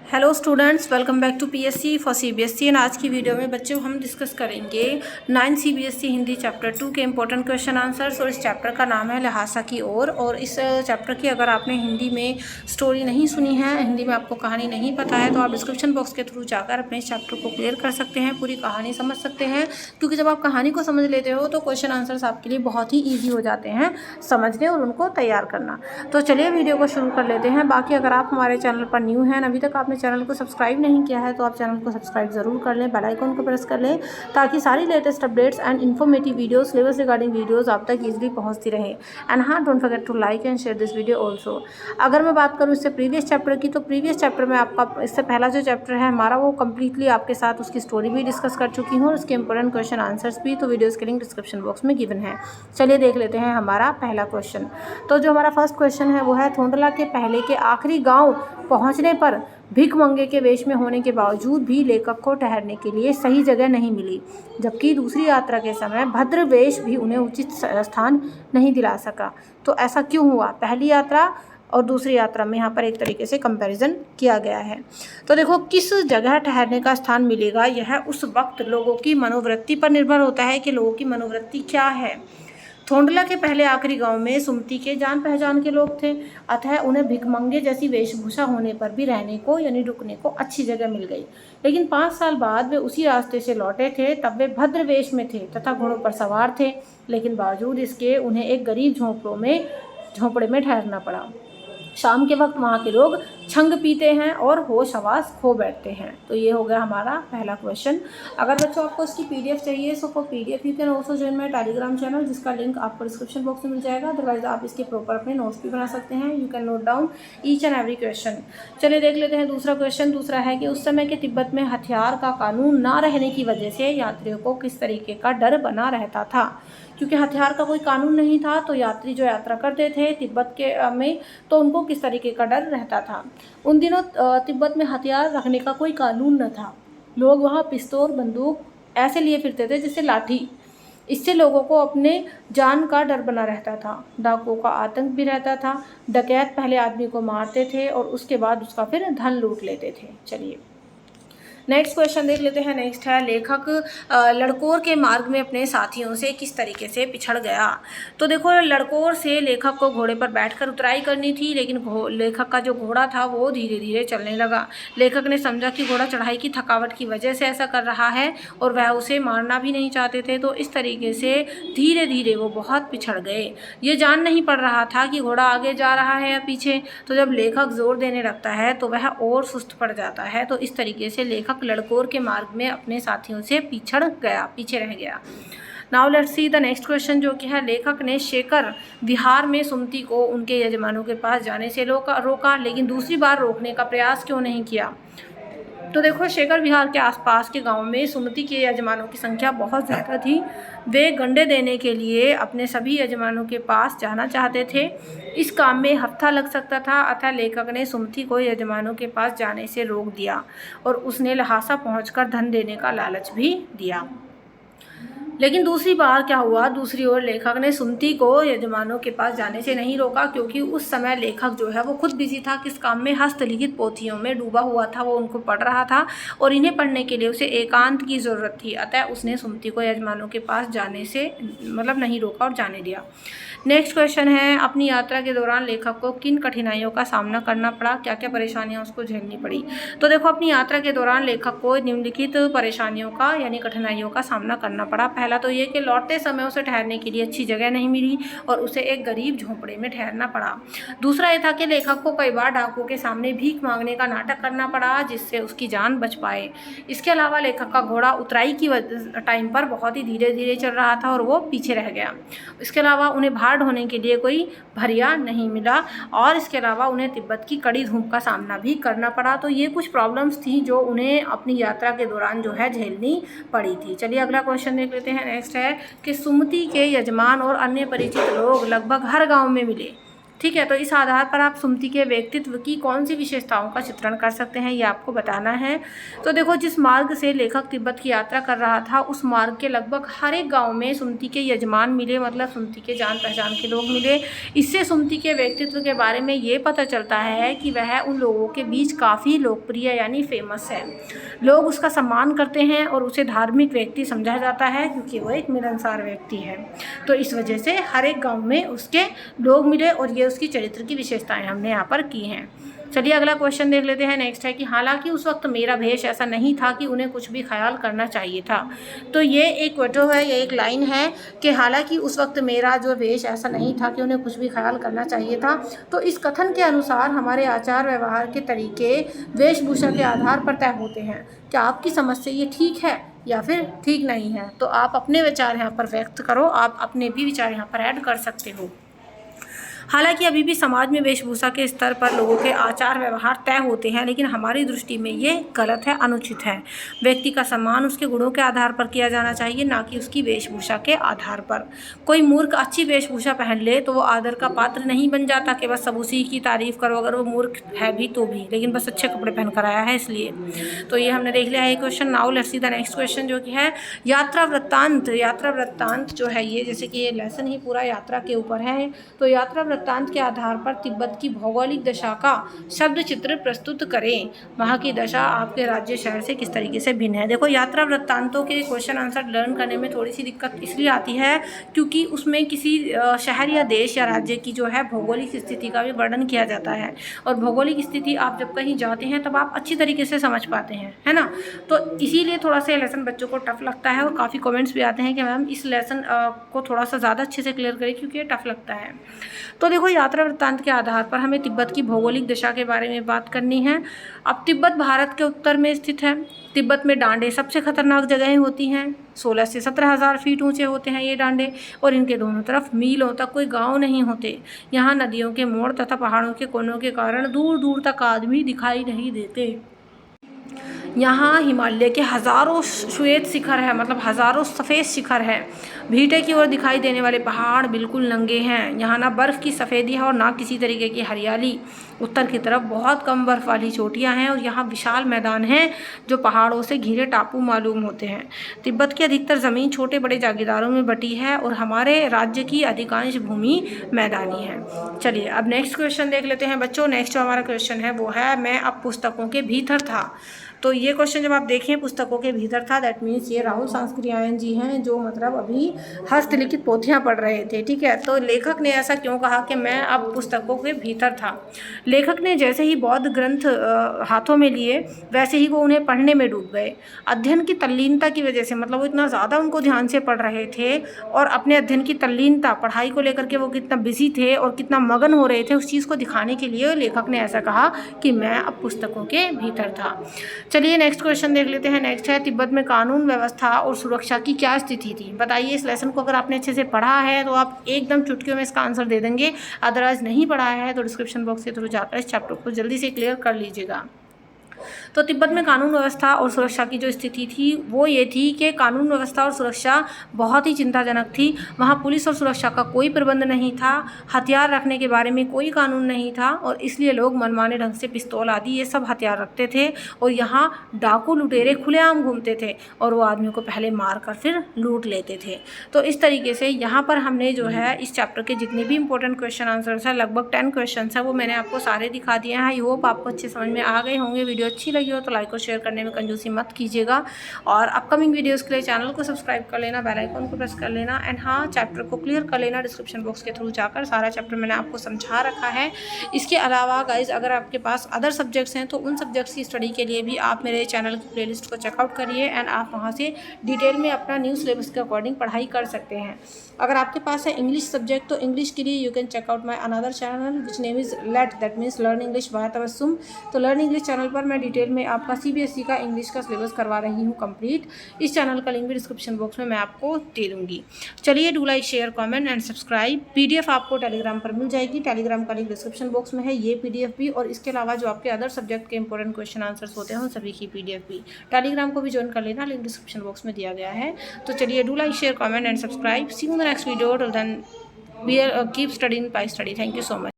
Hello students, welcome back to PSC for CBSE. And आज की video में बच्चों हम डिस्कस करेंगे 9 सीबीएसई हिंदी चैप्टर 2 के इंपॉर्टेंट क्वेश्चन आंसर्स। और इस चैप्टर का नाम है लहासा की ओर। और इस चैप्टर की अगर आपने हिंदी में स्टोरी नहीं सुनी है, हिंदी में आपको कहानी नहीं पता है, तो आप डिस्क्रिप्शन बॉक्स के थ्रू जाकर अपने इस चैप्टर को क्लियर कर सकते हैं, पूरी कहानी समझ सकते हैं। क्योंकि जब आप कहानी को समझ लेते हो तो क्वेश्चन आंसर्स आपके लिए बहुत ही ईजी हो जाते हैं समझने और उनको तैयार करना। तो चलिए वीडियो को शुरू कर लेते हैं। बाकी अगर आप हमारे चैनल पर न्यू हैं, अभी तक आपने चैनल को सब्सक्राइब नहीं किया है, तो आप चैनल को सब्सक्राइब ज़रूर कर लें, बेल आइकन को प्रेस कर लें, ताकि सारी latest updates and informative videos, syllabus regarding videos आप तक इजीली पहुंचती रहे। एंड हाँ, don't forget to like and share this video also. अगर मैं बात करूँ इससे प्रीवियस चैप्टर की, तो प्रीवियस चैप्टर में आपका इससे पहला जो चैप्टर है हमारा, वो कम्प्लीटली आपके साथ उसकी स्टोरी भी डिस्कस कर चुकी हूँ और उसके इंपॉर्टेंट क्वेश्चन आंसर्स भी, तो वीडियोज़ के लिंक डिस्क्रिप्शन बॉक्स में गिवन है। चलिए देख लेते हैं हमारा पहला क्वेश्चन। तो जो हमारा फर्स्ट क्वेश्चन है वो है, थोंडला के पहले के आखिरी गाँव पहुँचने पर भिखमंगे के वेश में होने के बावजूद भी लेखक को ठहरने के लिए सही जगह नहीं मिली, जबकि दूसरी यात्रा के समय भद्र वेश भी उन्हें उचित स्थान नहीं दिला सका। तो ऐसा क्यों हुआ? पहली यात्रा और दूसरी यात्रा में यहाँ पर एक तरीके से कंपैरिजन किया गया है। तो देखो, किस जगह ठहरने का स्थान मिलेगा, यह उस वक्त लोगों की मनोवृत्ति पर निर्भर होता है कि लोगों की मनोवृत्ति क्या है। थोंडला के पहले आखिरी गांव में सुमति के जान पहचान के लोग थे, अतः उन्हें भिखमंगे जैसी वेशभूषा होने पर भी रहने को यानी रुकने को अच्छी जगह मिल गई। लेकिन 5 साल बाद वे उसी रास्ते से लौटे थे, तब वे भद्र वेश में थे तथा घोड़ों पर सवार थे, लेकिन बावजूद इसके उन्हें एक गरीब झोंपड़े में ठहरना पड़ा। शाम के वक्त वहाँ के लोग छंग पीते हैं और होश हवास खो बैठते हैं। तो ये हो गया हमारा पहला क्वेश्चन। अगर बच्चों आपको इसकी पीडीएफ चाहिए, so for PDF you can also join my Telegram channel, जिसका लिंक आपको डिस्क्रिप्शन बॉक्स में मिल जाएगा। अदरवाइज आप इसके प्रॉपर अपने नोट्स भी बना सकते हैं। You can note down each and every question. चलिए देख लेते हैं दूसरा क्वेश्चन। दूसरा है कि उस समय के तिब्बत में हथियार का कानून ना रहने की वजह से यात्रियों को किस तरीके का डर बना रहता था। क्योंकि हथियार का कोई कानून नहीं था, तो यात्री जो यात्रा करते थे तिब्बत के में, तो उनको किस तरीके का डर रहता था। उन दिनों तिब्बत में हथियार रखने का कोई कानून न था। लोग वहाँ पिस्तौल, बंदूक ऐसे लिए फिरते थे जैसे लाठी। इससे लोगों को अपने जान का डर बना रहता था। डाकुओं का आतंक भी रहता था। डकैत पहले आदमी को मारते थे और उसके बाद उसका फिर धन लूट लेते थे। चलिए नेक्स्ट क्वेश्चन देख लेते हैं। नेक्स्ट है, लेखक लड़कोर के मार्ग में अपने साथियों से किस तरीके से पिछड़ गया। तो देखो, लड़कोर से लेखक को घोड़े पर बैठकर उतराई करनी थी, लेकिन लेखक का जो घोड़ा था वो धीरे धीरे चलने लगा। लेखक ने समझा कि घोड़ा चढ़ाई की थकावट की वजह से ऐसा कर रहा है और वह उसे मारना भी नहीं चाहते थे, तो इस तरीके से धीरे धीरे वो बहुत पिछड़ गए। ये जान नहीं पड़ रहा था कि घोड़ा आगे जा रहा है या पीछे। तो जब लेखक जोर देने लगता है तो वह और सुस्त पड़ जाता है। तो इस तरीके से लेखक लड़कोर के मार्ग में अपने साथियों से पीछे रह गया। Now let's see the next question, जो कि है, लेखक ने शेखर विहार में सुमति को उनके यजमानों के पास जाने से रोका, लेकिन दूसरी बार रोकने का प्रयास क्यों नहीं किया। तो देखो, शेखर विहार के आसपास के गांव में सुमति के यजमानों की संख्या बहुत ज़्यादा थी। वे गंडे देने के लिए अपने सभी यजमानों के पास जाना चाहते थे। इस काम में हफ्ता लग सकता था, अतः लेखक ने सुमति को यजमानों के पास जाने से रोक दिया और उसने लहासा पहुंचकर धन देने का लालच भी दिया। लेकिन दूसरी बार क्या हुआ, दूसरी ओर लेखक ने सुमति को यजमानों के पास जाने से नहीं रोका, क्योंकि उस समय लेखक जो है वो खुद बिजी था किस काम में, हस्तलिखित पोथियों में डूबा हुआ था। वो उनको पढ़ रहा था और इन्हें पढ़ने के लिए उसे एकांत की ज़रूरत थी। अतः उसने सुमति को यजमानों के पास जाने से नहीं रोका और जाने दिया। नेक्स्ट क्वेश्चन है, अपनी यात्रा के दौरान लेखक को किन कठिनाइयों का सामना करना पड़ा, क्या क्या परेशानियां उसको झेलनी पड़ी। तो देखो, अपनी यात्रा के दौरान लेखक को निम्नलिखित परेशानियों का यानी कठिनाइयों का सामना करना पड़ा। पहला तो ये कि लौटते समय उसे ठहरने के लिए अच्छी जगह नहीं मिली और उसे एक गरीब झोंपड़े में ठहरना पड़ा। दूसरा ये था कि लेखक को कई बार डाकुओं के सामने भीख मांगने का नाटक करना पड़ा, जिससे उसकी जान बच पाए। इसके अलावा लेखक का घोड़ा उतराई की टाइम पर बहुत ही धीरे धीरे चल रहा था और वो पीछे रह गया। इसके अलावा उन्हें भार ढोने के लिए कोई भरिया नहीं मिला और इसके अलावा उन्हें तिब्बत की कड़ी धूप का सामना भी करना पड़ा। तो ये कुछ प्रॉब्लम्स थी जो उन्हें अपनी यात्रा के दौरान जो है झेलनी पड़ी थी। चलिए अगला क्वेश्चन देख लेते हैं। नेक्स्ट है कि सुमति के यजमान और अन्य परिचित लोग लगभग हर गांव में मिले, ठीक है, तो इस आधार पर आप सुमति के व्यक्तित्व की कौन सी विशेषताओं का चित्रण कर सकते हैं, ये आपको बताना है। तो देखो, जिस मार्ग से लेखक तिब्बत की यात्रा कर रहा था उस मार्ग के लगभग हर एक गांव में सुमति के यजमान मिले, मतलब सुमति के जान पहचान के लोग मिले। इससे सुमति के व्यक्तित्व के बारे में ये पता चलता है कि वह उन लोगों के बीच काफ़ी लोकप्रिय यानी फेमस है। लोग उसका सम्मान करते हैं और उसे धार्मिक व्यक्ति समझा जाता है क्योंकि वो एक मिलनसार व्यक्ति है। तो इस वजह से हर एक गांव में उसके लोग मिले और ये उसकी चरित्र की विशेषताएं हमने यहाँ पर की हैं। चलिए अगला क्वेश्चन देख लेते हैं। नेक्स्ट है कि हालांकि उस वक्त मेरा भेष ऐसा नहीं था कि उन्हें कुछ भी ख्याल करना चाहिए था। तो ये एक क्वेटो है, ये एक लाइन है कि हालांकि उस वक्त मेरा जो भेष ऐसा नहीं था कि उन्हें कुछ भी ख्याल करना चाहिए था। तो इस कथन के अनुसार हमारे आचार व्यवहार के तरीके वेशभूषा के आधार पर तय होते हैं। क्या आपकी समझ से ये ठीक है या फिर ठीक नहीं है? तो आप अपने विचार यहाँ पर व्यक्त करो, आप अपने भी विचार यहाँ पर ऐड कर सकते हो। हालांकि अभी भी समाज में वेशभूषा के स्तर पर लोगों के आचार व्यवहार तय होते हैं, लेकिन हमारी दृष्टि में ये गलत है, अनुचित है। व्यक्ति का सम्मान उसके गुणों के आधार पर किया जाना चाहिए, ना कि उसकी वेशभूषा के आधार पर। कोई मूर्ख अच्छी वेशभूषा पहन ले तो वो आदर का पात्र नहीं बन जाता कि बस सब उसी की तारीफ करो, अगर वो मूर्ख है भी तो भी, लेकिन बस अच्छे कपड़े पहन कर आया है इसलिए। तो ये हमने देख लिया है question. Now let's see the next question जो कि है यात्रा वृत्तांत। यात्रा वृत्तांत जो है ये, जैसे कि ये लेसन ही पूरा यात्रा के ऊपर है, तो यात्रा वृत्तांत के आधार पर तिब्बत की भौगोलिक दशा का शब्द चित्र प्रस्तुत करें। वहाँ की दशा आपके राज्य शहर से किस तरीके से भिन्न है। देखो, यात्रा वृत्तांतों के क्वेश्चन आंसर लर्न करने में थोड़ी सी दिक्कत इसलिए आती है क्योंकि उसमें किसी शहर या देश या राज्य की जो है भौगोलिक स्थिति का भी वर्णन किया जाता है, और भौगोलिक स्थिति आप जब कहीं जाते हैं तब आप अच्छी तरीके से समझ पाते हैं, है ना। तो इसीलिए थोड़ा सा लेसन बच्चों को टफ लगता है, और काफ़ी कमेंट्स भी आते हैं कि मैम इस लेसन को थोड़ा सा ज़्यादा अच्छे से क्लियर करें क्योंकि ये टफ लगता है। तो देखो, यात्रा वृत्तांत के आधार पर हमें तिब्बत की भौगोलिक दशा के बारे में बात करनी है। अब तिब्बत भारत के उत्तर में स्थित है। तिब्बत में डांडे सबसे खतरनाक जगहें होती हैं। 16 से 17,000 फीट ऊंचे होते हैं ये डांडे, और इनके दोनों तरफ मीलों तक कोई गांव नहीं होते। यहाँ नदियों के मोड़ तथा पहाड़ों के कोनों के कारण दूर दूर तक आदमी दिखाई नहीं देते। यहाँ हिमालय के हज़ारों श्वेत शिखर है, मतलब हज़ारों सफ़ेद शिखर है। भीटे की ओर दिखाई देने वाले पहाड़ बिल्कुल नंगे हैं। यहाँ ना बर्फ़ की सफ़ेदी है और ना किसी तरीके की हरियाली। उत्तर की तरफ बहुत कम बर्फ़ वाली चोटियाँ हैं और यहाँ विशाल मैदान हैं जो पहाड़ों से घिरे टापू मालूम होते हैं। तिब्बत की अधिकतर ज़मीन छोटे बड़े जागीरदारों में बटी है और हमारे राज्य की अधिकांश भूमि मैदानी है। चलिए अब नेक्स्ट क्वेश्चन देख लेते हैं बच्चों। नेक्स्ट जो हमारा क्वेश्चन है वो है मैं अब पुस्तकों के भीतर था। तो ये क्वेश्चन जब आप देखें पुस्तकों के भीतर था, दैट मीन्स ये राहुल सांस्कृतियायन जी हैं जो मतलब अभी हस्तलिखित पोथियाँ पढ़ रहे थे, ठीक है। तो लेखक ने ऐसा क्यों कहा कि मैं अब पुस्तकों के भीतर था? लेखक ने जैसे ही बौद्ध ग्रंथ हाथों में लिए वैसे ही वो उन्हें पढ़ने में डूब गए। अध्ययन की तल्लीनता की वजह से, मतलब वो इतना ज़्यादा उनको ध्यान से पढ़ रहे थे और अपने अध्ययन की तल्लीनता, पढ़ाई को लेकर के वो कितना बिजी थे और कितना मगन हो रहे थे, उस चीज़ को दिखाने के लिए लेखक ने ऐसा कहा कि मैं अब पुस्तकों के भीतर था। चलिए नेक्स्ट क्वेश्चन देख लेते हैं। नेक्स्ट है तिब्बत में कानून व्यवस्था और सुरक्षा की क्या स्थिति थी? बताइए। इस लेसन को अगर आपने अच्छे से पढ़ा है तो आप एकदम चुटकियों में इसका आंसर दे देंगे, अदरवाइज नहीं पढ़ा है तो डिस्क्रिप्शन बॉक्स के थ्रू जाकर इस चैप्टर को जल्दी से क्लियर कर लीजिएगा। तो तिब्बत में कानून व्यवस्था और सुरक्षा की जो स्थिति थी वो ये थी कि कानून व्यवस्था और सुरक्षा बहुत ही चिंताजनक थी। वहाँ पुलिस और सुरक्षा का कोई प्रबंध नहीं था, हथियार रखने के बारे में कोई कानून नहीं था और इसलिए लोग मनमाने ढंग से पिस्तौल आदि ये सब हथियार रखते थे। और यहाँ डाकू लुटेरे खुलेआम घूमते थे और वो आदमी को पहले मार कर फिर लूट लेते थे। तो इस तरीके से यहाँ पर हमने जो है इस चैप्टर के जितने भी इंपॉर्टेंट क्वेश्चन आंसर्स हैं, लगभग 10 क्वेश्चन है, वो मैंने आपको सारे दिखा दिए हैं। आई होप आपको अच्छे समझ में आ गए होंगे। वीडियो अच्छी लगी हो तो लाइक और शेयर करने में कंजूसी मत कीजिएगा और अपकमिंग वीडियोस के लिए चैनल को सब्सक्राइब कर लेना, बेल आइकन को प्रेस कर लेना एंड हाँ, चैप्टर को क्लियर कर लेना। डिस्क्रिप्शन बॉक्स के थ्रू जाकर सारा चैप्टर मैंने आपको समझा रखा है। इसके अलावा गाइज अगर आपके पास अदर सब्जेक्ट्स हैं तो उन सब्जेक्ट्स की स्टडी के लिए भी आप मेरे चैनल की प्लेलिस्ट को चेकआउट करिए एंड आप वहाँ से डिटेल में अपना न्यू सिलेबस के अकॉर्डिंग पढ़ाई कर सकते हैं। अगर आपके पास है इंग्लिश सब्जेक्ट तो इंग्लिश के लिए you can check out my another channel which name is LET, that means learn English by Tabassum. तो लर्न इंग्लिश चैनल पर मैं डिटेल में आपका CBSE का इंग्लिश का सिलेबस करवा रही हूँ कंप्लीट। इस चैनल का लिंक भी डिस्क्रिप्शन बॉक्स में मैं आपको दे दूँगी। चलिए do like share comment and subscribe. PDF आपको टेलीग्राम पर मिल जाएगी, टेलीग्राम का लिंक डिस्क्रिप्शन बॉक्स में है, ये PDF भी और इसके अलावा जो आपके अदर सब्जेक्ट के इंपॉर्टेंट क्वेश्चन आंसर्स होते हैं उन सभी की PDF भी। टेलीग्राम को भी ज्वाइन कर लेना, लिंक डिस्क्रिप्शन बॉक्स में दिया गया है। तो चलिए do like share comment and subscribe. See you in the next video. Till then keep studying by study. Thank you so much.